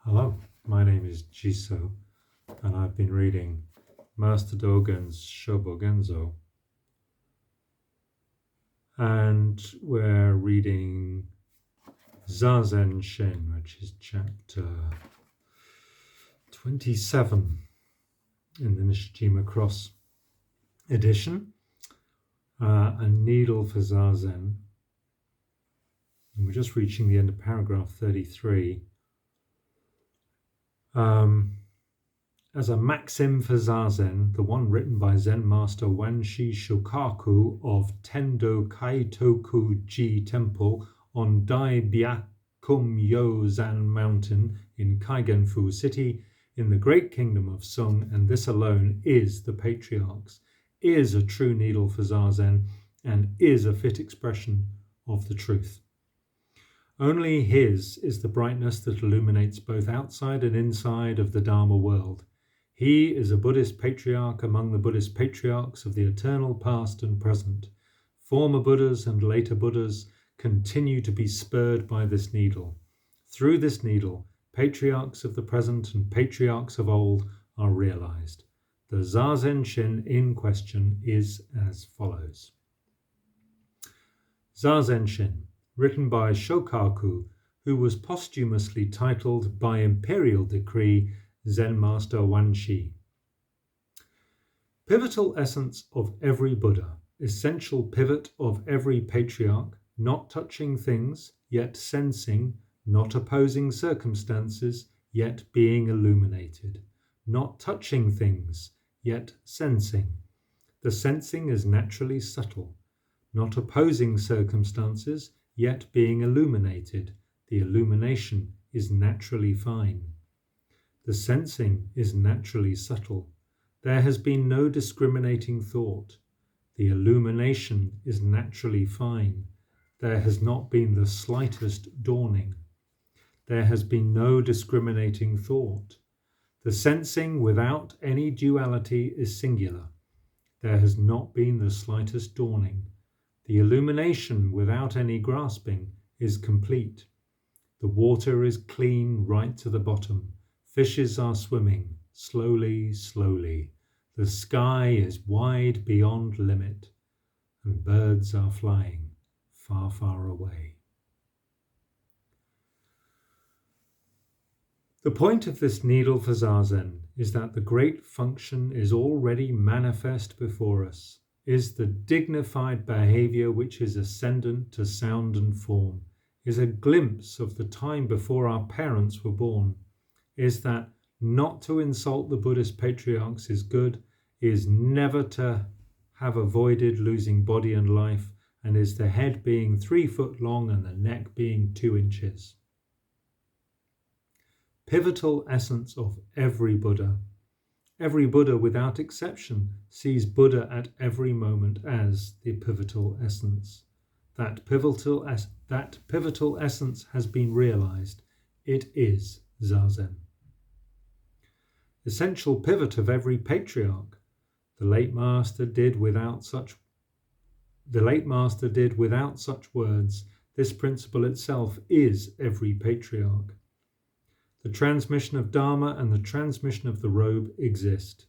Hello, my name is Jiso, and I've been reading Master Dōgen's Shōbōgenzō, and we're reading Zazenshin, which is chapter 27 in the Nishijima Cross edition, a needle for Zazen. And we're just reaching the end of paragraph 33. As a maxim for Zazen, the one written by Zen master Wanshi Shokaku of Tendo Kaitoku-ji Temple on Dai-byakumyo-zan Mountain in Kaigenfu City in the great kingdom of Sung, and this alone is the patriarchs, is a true needle for Zazen, and is a fit expression of the truth. Only his is the brightness that illuminates both outside and inside of the Dharma world. He is a Buddhist patriarch among the Buddhist patriarchs of the eternal past and present. Former Buddhas and later Buddhas continue to be spurred by this needle. Through this needle, patriarchs of the present and patriarchs of old are realized. The Zazenshin in question is as follows. Zazenshin, written by Shokaku, who was posthumously titled by imperial decree Zen Master Wanshi. Pivotal essence of every Buddha, essential pivot of every patriarch, not touching things, yet sensing, not opposing circumstances, yet being illuminated, not touching things, yet sensing. The sensing is naturally subtle, not opposing circumstances, yet being illuminated. The illumination is naturally fine. The sensing is naturally subtle. There has been no discriminating thought. The illumination is naturally fine. There has not been the slightest dawning. There has been no discriminating thought. The sensing without any duality is singular. There has not been the slightest dawning. The illumination without any grasping is complete. The water is clean right to the bottom. Fishes are swimming, slowly, slowly. The sky is wide beyond limit, and birds are flying far, far away. The point of this needle for Zazen is that the great function is already manifest before us, is the dignified behavior which is ascendant to sound and form, is a glimpse of the time before our parents were born, is that not to insult the Buddhist patriarchs is good, is never to have avoided losing body and life, and is the head being 3 foot long and the neck being 2 inches. Pivotal essence of every Buddha. Every Buddha without exception sees Buddha at every moment as the pivotal essence. That pivotal essence has been realized. It is Zazen. Essential pivot of every patriarch. The late master did without such words. This principle itself is every patriarch. The transmission of Dharma and the transmission of the robe exist.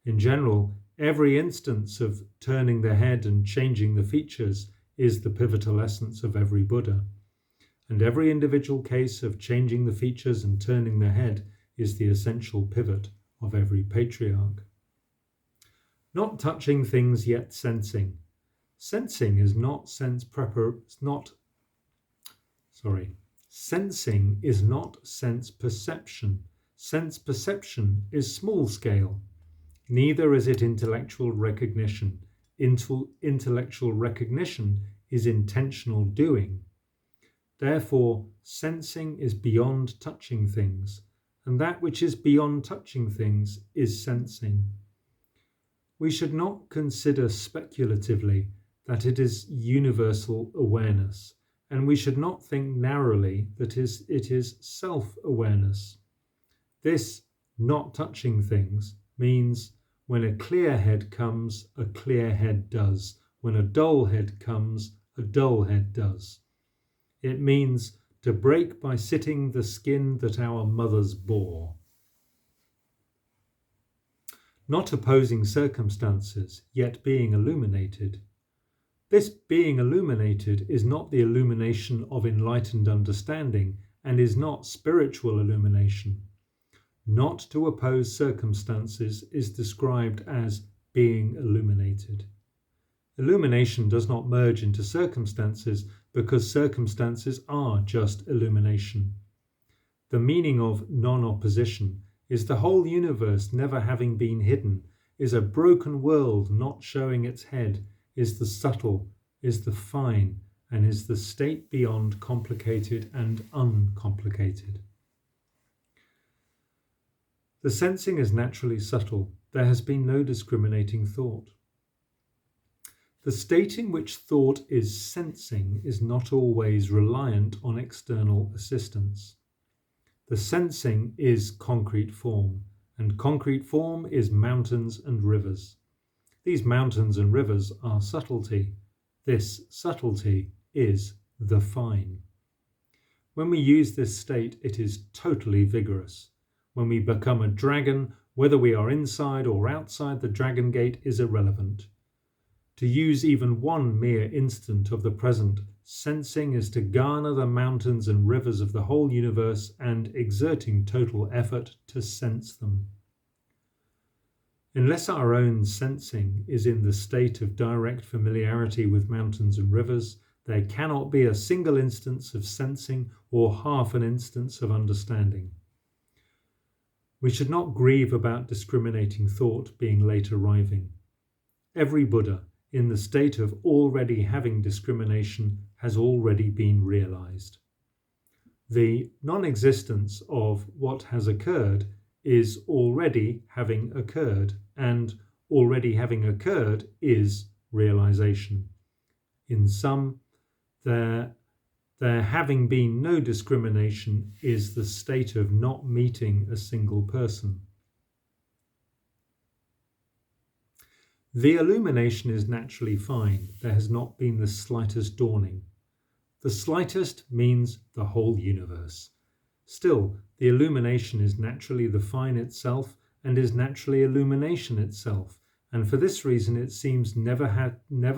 In general, every instance of turning the head and changing the features is the pivotal essence of every Buddha. And every individual case of changing the features and turning the head is the essential pivot of every patriarch. Not touching things yet sensing. Sensing is not Sensing is not sense perception. Sense perception is small scale. Neither is it intellectual recognition. Intellectual recognition is intentional doing. Therefore, sensing is beyond touching things, and that which is beyond touching things is sensing. We should not consider speculatively that it is universal awareness, and we should not think narrowly that it is self-awareness. This not touching things means when a clear head comes, a clear head does. When a dull head comes, a dull head does. It means to break by sitting the skin that our mothers bore. Not opposing circumstances, yet being illuminated. This being illuminated is not the illumination of enlightened understanding and is not spiritual illumination. Not to oppose circumstances is described as being illuminated. Illumination does not merge into circumstances because circumstances are just illumination. The meaning of non-opposition is the whole universe never having been hidden, is a broken world not showing its head, is the subtle, is the fine, and is the state beyond complicated and uncomplicated. The sensing is naturally subtle. There has been no discriminating thought. The state in which thought is sensing is not always reliant on external assistance. The sensing is concrete form, and concrete form is mountains and rivers. These mountains and rivers are subtlety. This subtlety is the fine. When we use this state, it is totally vigorous. When we become a dragon, whether we are inside or outside the dragon gate is irrelevant. To use even one mere instant of the present, sensing is to garner the mountains and rivers of the whole universe and exerting total effort to sense them. Unless our own sensing is in the state of direct familiarity with mountains and rivers, there cannot be a single instance of sensing or half an instance of understanding. We should not grieve about discriminating thought being late arriving. Every Buddha, in the state of already having discrimination, has already been realized. The non-existence of what has occurred is already having occurred, and already having occurred is realization. In sum, there having been no discrimination is the state of not meeting a single person. The illumination is naturally fine. There has not been the slightest dawning. The slightest means the whole universe. Still, the illumination is naturally the fine itself and is naturally illumination itself, and for this reason it seems never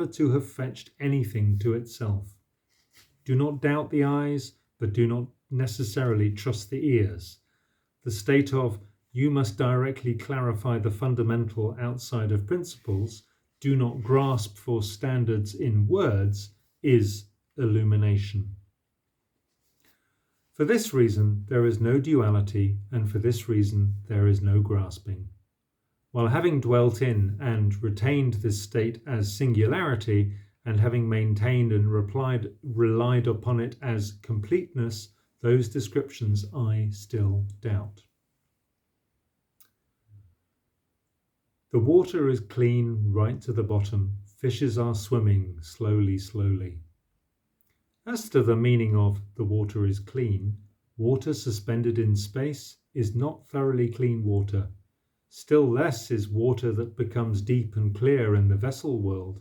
to have fetched anything to itself. Do not doubt the eyes, but do not necessarily trust the ears. The state of you must directly clarify the fundamental outside of principles, do not grasp for standards in words, is illumination. For this reason there is no duality, and for this reason there is no grasping. While having dwelt in and retained this state as singularity, and having maintained and relied upon it as completeness, those descriptions I still doubt. The water is clean right to the bottom. Fishes are swimming slowly, slowly. As to the meaning of the water is clean, water suspended in space is not thoroughly clean water. Still less is water that becomes deep and clear in the vessel world.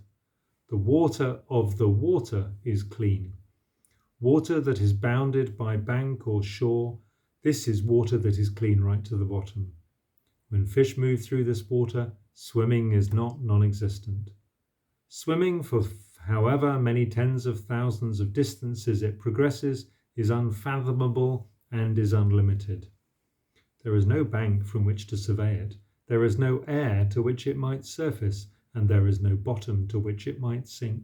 The water of the water is clean. Water that is bounded by bank or shore, this is water that is clean right to the bottom. When fish move through this water, swimming is not non-existent. Swimming for however many tens of thousands of distances it progresses is unfathomable and is unlimited. There is no bank from which to survey it. There is no air to which it might surface, and there is no bottom to which it might sink.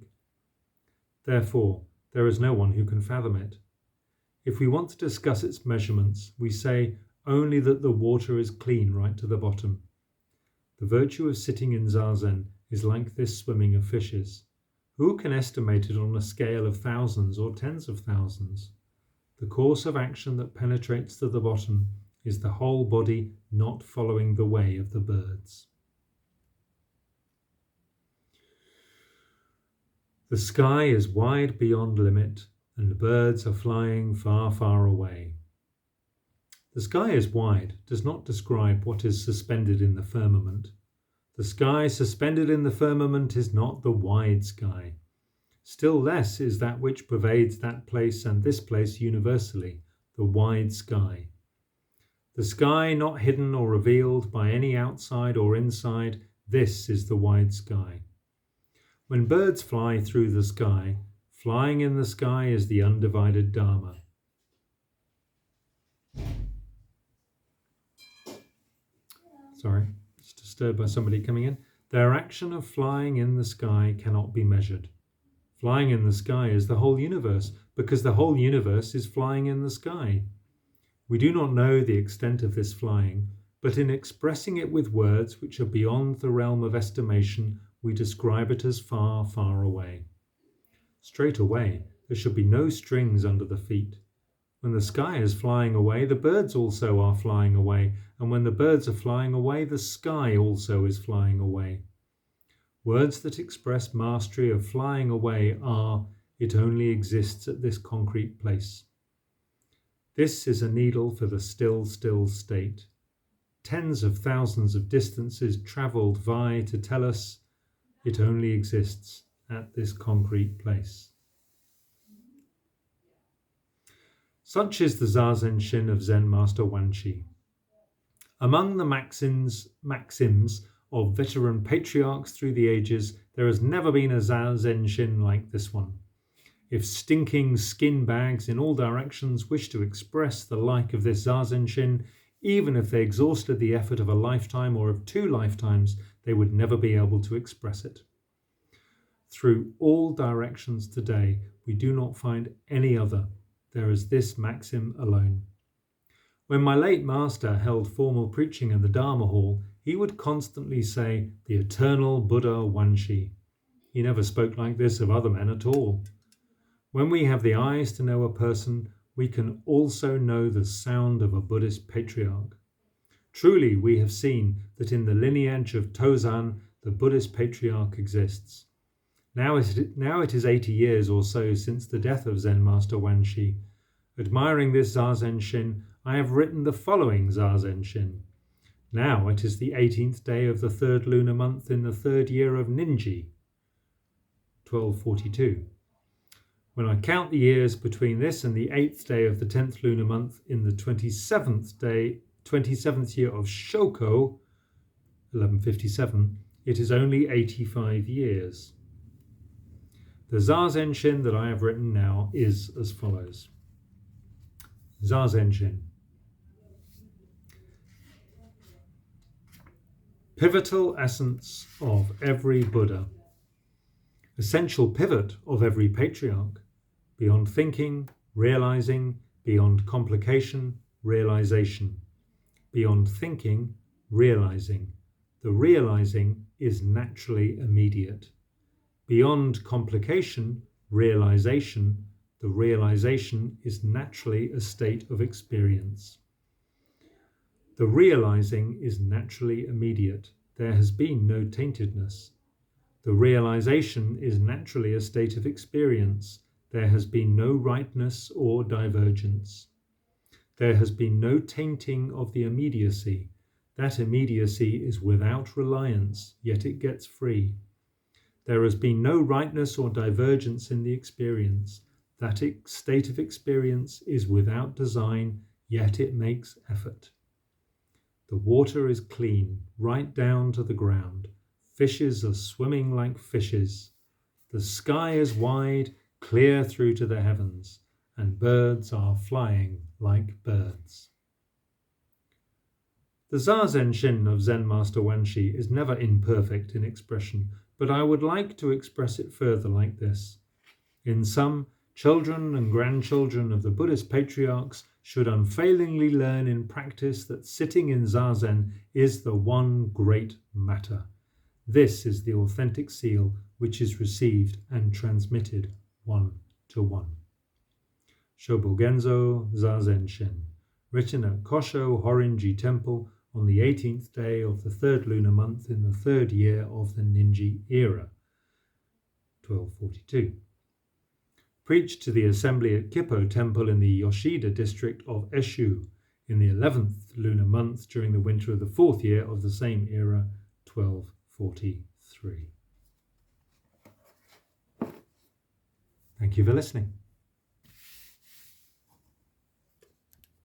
Therefore, there is no one who can fathom it. If we want to discuss its measurements, we say only that the water is clean right to the bottom. The virtue of sitting in Zazen is like this swimming of fishes. Who can estimate it on a scale of thousands or tens of thousands? The course of action that penetrates to the bottom is the whole body not following the way of the birds. The sky is wide beyond limit, and birds are flying far, far away. The sky is wide does not describe what is suspended in the firmament. The sky suspended in the firmament is not the wide sky. Still less is that which pervades that place and this place universally, the wide sky. The sky not hidden or revealed by any outside or inside, this is the wide sky. When birds fly through the sky, flying in the sky is the undivided Dharma. Sorry, it's disturbed by somebody coming in. Their action of flying in the sky cannot be measured. Flying in the sky is the whole universe, because the whole universe is flying in the sky. We do not know the extent of this flying, but in expressing it with words which are beyond the realm of estimation, we describe it as far, far away. Straight away, there should be no strings under the feet. When the sky is flying away, the birds also are flying away, and when the birds are flying away, the sky also is flying away. Words that express mastery of flying away are, it only exists at this concrete place. This is a needle for the still, still state. Tens of thousands of distances travelled vie to tell us it only exists at this concrete place. Such is the Zazenshin of Zen Master Wanshi. Among the maxims of veteran patriarchs through the ages, there has never been a Zazenshin like this one. If stinking skin bags in all directions wish to express the like of this Zazenshin, even if they exhausted the effort of a lifetime or of 2 lifetimes, they would never be able to express it. Through all directions today, we do not find any other. There is this maxim alone. When my late master held formal preaching in the Dharma hall, he would constantly say, "The eternal Buddha Wanshi." He never spoke like this of other men at all. When we have the eyes to know a person, we can also know the sound of a Buddhist patriarch. Truly, we have seen that in the lineage of Tōzan, the Buddhist patriarch exists. Now it is 80 years or so since the death of Zen Master Wanshi. Admiring this Zazenshin, I have written the following Zazenshin. Now it is the 18th day of the 3rd lunar month in the 3rd year of Ninji, 1242. When I count the years between this and the 8th day of the 10th lunar month in the 27th year of Shōko, 1157, it is only 85 years. The Zazenshin that I have written now is as follows. Zazenshin. Pivotal essence of every Buddha. Essential pivot of every patriarch. Beyond thinking, realizing. Beyond complication, realization. Beyond thinking, realizing. The realizing is naturally immediate. Beyond complication, realization. The realization is naturally a state of experience. The realizing is naturally immediate. There has been no taintedness. The realization is naturally a state of experience. There has been no rightness or divergence. There has been no tainting of the immediacy. That immediacy is without reliance, yet it gets free. There has been no rightness or divergence in the experience. That state of experience is without design, yet it makes effort. The water is clean, right down to the ground. Fishes are swimming like fishes. The sky is wide, clear through to the heavens, and birds are flying like birds. The Zazenshin of Zen Master Wanshi is never imperfect in expression, but I would like to express it further like this. In sum, children and grandchildren of the Buddhist patriarchs should unfailingly learn in practice that sitting in Zazen is the one great matter. This is the authentic seal which is received and transmitted one to one. Shōbōgenzō Zazenshin, written at Kosho Horinji Temple on the 18th day of the 3rd lunar month in the 3rd year of the Ninji era, 1242. Preached to the assembly at Kippo Temple in the Yoshida district of Eshu in the 11th lunar month during the winter of the 4th year of the same era, 1243. Thank you for listening.